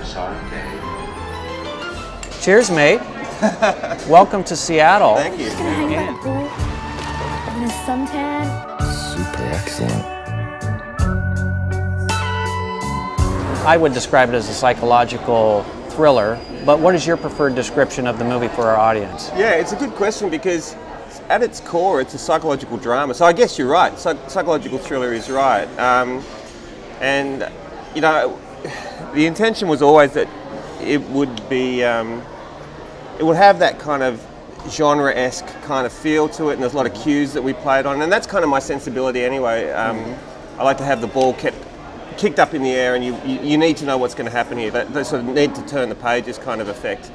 I'm sorry, Dave. Cheers, mate. Welcome to Seattle. Thank you. Just gonna hang out at the pool, having a suntan. Super excellent. I would describe it as a psychological thriller, but what is your preferred description of the movie for our audience? Yeah, it's a good question because at its core, it's a psychological drama. So I guess you're right. Psychological thriller is right. And, you know, the intention was always that it would be, it would have that kind of genre-esque kind of feel to it, and there's a lot of cues that we played on, and that's kind of my sensibility anyway. I like to have the ball kicked up in the air, and you need to know what's going to happen here. That sort of need to turn the pages kind of effect.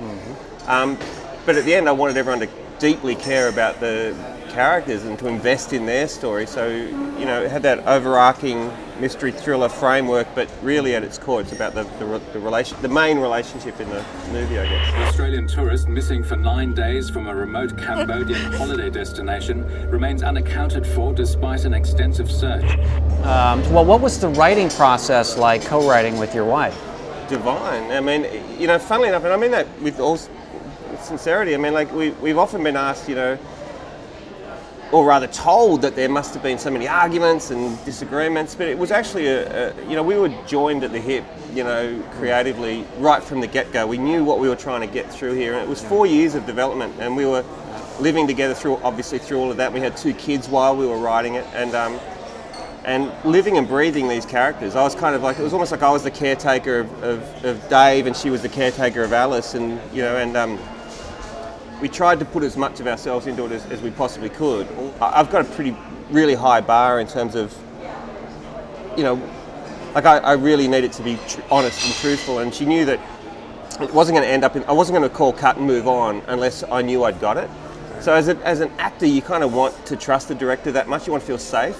But at the end, I wanted everyone to deeply care about the characters and to invest in their story. So, you know, it had that overarching mystery thriller framework, but really at its core, it's about the main relationship in the movie, I guess. An Australian tourist missing for 9 days from a remote Cambodian holiday destination remains unaccounted for despite an extensive search. Well, what was the writing process like, co-writing with your wife? Divine. I mean, you know, funnily enough, and I mean that with all sincerity, I mean, like, we've often been asked, you know, or rather told that there must have been so many arguments and disagreements, but it was actually you know, we were joined at the hip, you know, creatively right from the get-go. We knew what we were trying to get through here, and it was 4 years of development, and we were living together through all of that. We had 2 kids while we were writing it, and living and breathing these characters. I was kind of like, it was almost like I was the caretaker of Dave, and she was the caretaker of Alice, and, you know, and we tried to put as much of ourselves into it as we possibly could. I've got a really high bar in terms of, you know, like I really needed to be honest and truthful, and she knew that it wasn't going to end up in, I wasn't going to call cut and move on unless I knew I'd got it. So as an actor, you kind of want to trust the director that much. You want to feel safe,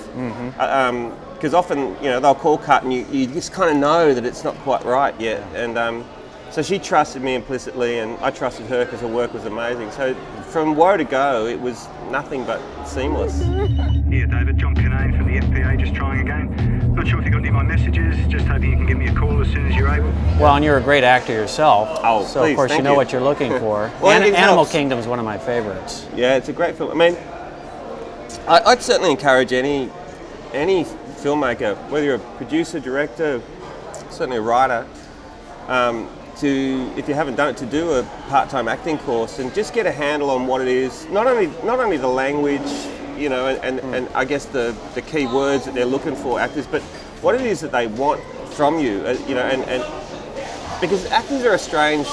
because often, you know, they'll call cut and you just kind of know that it's not quite right yet. And so she trusted me implicitly, and I trusted her because her work was amazing. So from woe to go, it was nothing but seamless. Here, David, John Kinane from the FPA, just trying again. Not sure if you got any of my messages, just hoping you can give me a call as soon as you're able. Well, and you're a great actor yourself, please, so of course you know what you're looking for. Well, Animal Kingdom is one of my favorites. Yeah, it's a great film. I mean, I'd certainly encourage any filmmaker, whether you're a producer, director, certainly a writer, if you haven't done it, to do a part-time acting course and just get a handle on what it is. Not only the language, you know, and I guess the key words that they're looking for, actors, but what it is that they want from you, you know, and because actors are strange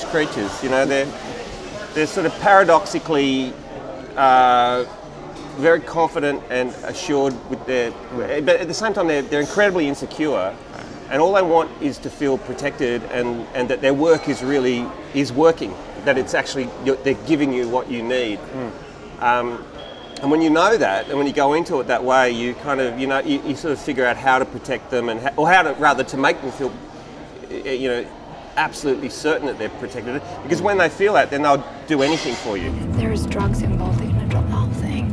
creatures, you know, they're sort of paradoxically very confident and assured with but at the same time they're incredibly insecure. And all they want is to feel protected, and that their work is working, that it's actually, they're giving you what you need. And when you know that, and when you go into it that way, you kind of, you know, you sort of figure out how to protect them, or how to, rather, to make them feel, you know, absolutely certain that they're protected. Because when they feel that, then they'll do anything for you. If there is drugs involved, they're gonna drop the whole thing.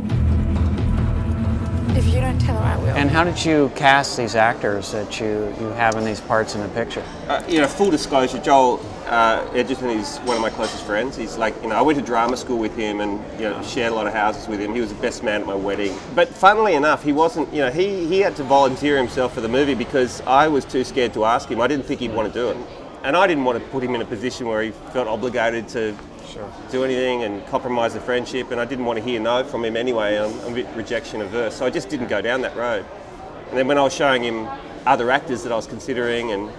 If you don't tell her, I will. And how did you cast these actors that you have in these parts in the picture? You know, full disclosure, Joel Edgerton is one of my closest friends. He's like, you know, I went to drama school with him and, you know, shared a lot of houses with him. He was the best man at my wedding. But funnily enough, he wasn't, you know, he had to volunteer himself for the movie because I was too scared to ask him. I didn't think he'd want to do it. And I didn't want to put him in a position where he felt obligated to do anything and compromise the friendship, and I didn't want to hear no from him anyway. I'm a bit rejection averse, so I just didn't go down that road. And then when I was showing him other actors that I was considering, and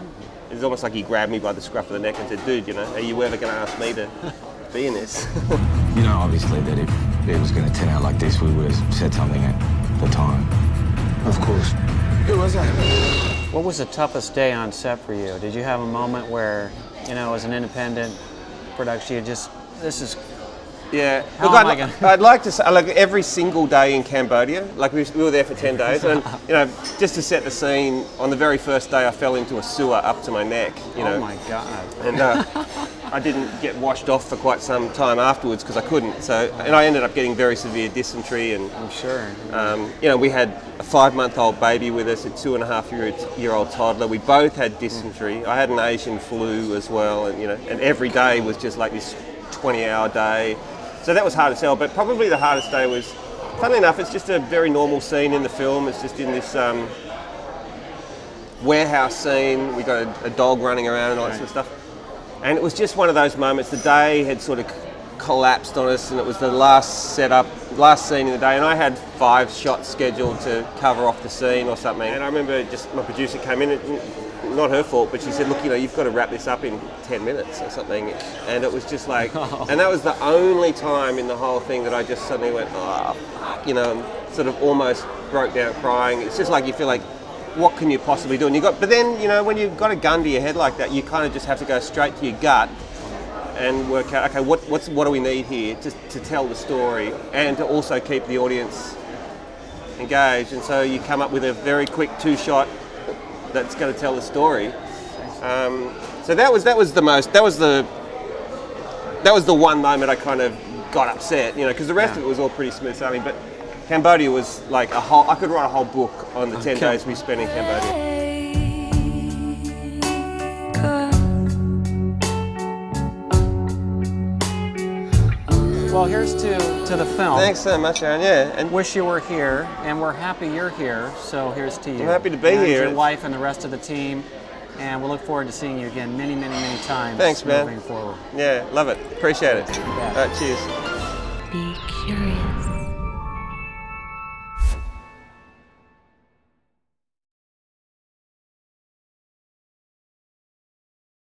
it was almost like he grabbed me by the scruff of the neck and said, dude, you know, are you ever going to ask me to be in this? You know, obviously, that if it was going to turn out like this, we would have said something at the time. Of course. Who was that? What was the toughest day on set for you? Did you have a moment where, you know, as an independent production, you just, this is... Yeah, How look, am I gonna... I'd like to say, like, every single day in Cambodia, like we were there for 10 days, and, you know, just to set the scene, on the very first day I fell into a sewer up to my neck, you know. Oh my God. And I didn't get washed off for quite some time afterwards because I couldn't. So, and I ended up getting very severe dysentery, and I'm sure. you know, we had a 5-month-old baby with us, a 2.5-year-old toddler. We both had dysentery. I had an Asian flu as well, and you know, and every day was just like this 20-hour day. So that was hard to sell. But probably the hardest day was, funnily enough, it's just a very normal scene in the film. It's just in this warehouse scene. We got a dog running around and all that sort of stuff. And it was just one of those moments. The day had sort of collapsed on us, and it was the last scene in the day. And I had 5 shots scheduled to cover off the scene or something. And I remember just my producer came in, not her fault, but she said, "Look, you know, you've got to wrap this up in 10 minutes or something." And it was just like, and that was the only time in the whole thing that I just suddenly went, "Oh, fuck," you know, and sort of almost broke down crying. It's just like you feel like, what can you possibly do? And but then, you know, when you've got a gun to your head like that, you kind of just have to go straight to your gut and work out, okay, what do we need here to tell the story and to also keep the audience engaged. And so you come up with a very quick 2-shot that's going to tell the story. So that was the one moment I kind of got upset, you know, because the rest of it was all pretty smooth sailing. But Cambodia was like I could write a whole book on the 10 days we spent in Cambodia. Well, here's to the film. Thanks so much, Aaron. Yeah, and Wish you were here, and we're happy you're here, so here's to you. I'm happy to be and here. Your wife and the rest of the team, and we'll look forward to seeing you again many, many, many times. Thanks, man. Moving forward. Yeah, love it. Appreciate it. Yeah. All right, cheers. Be curious.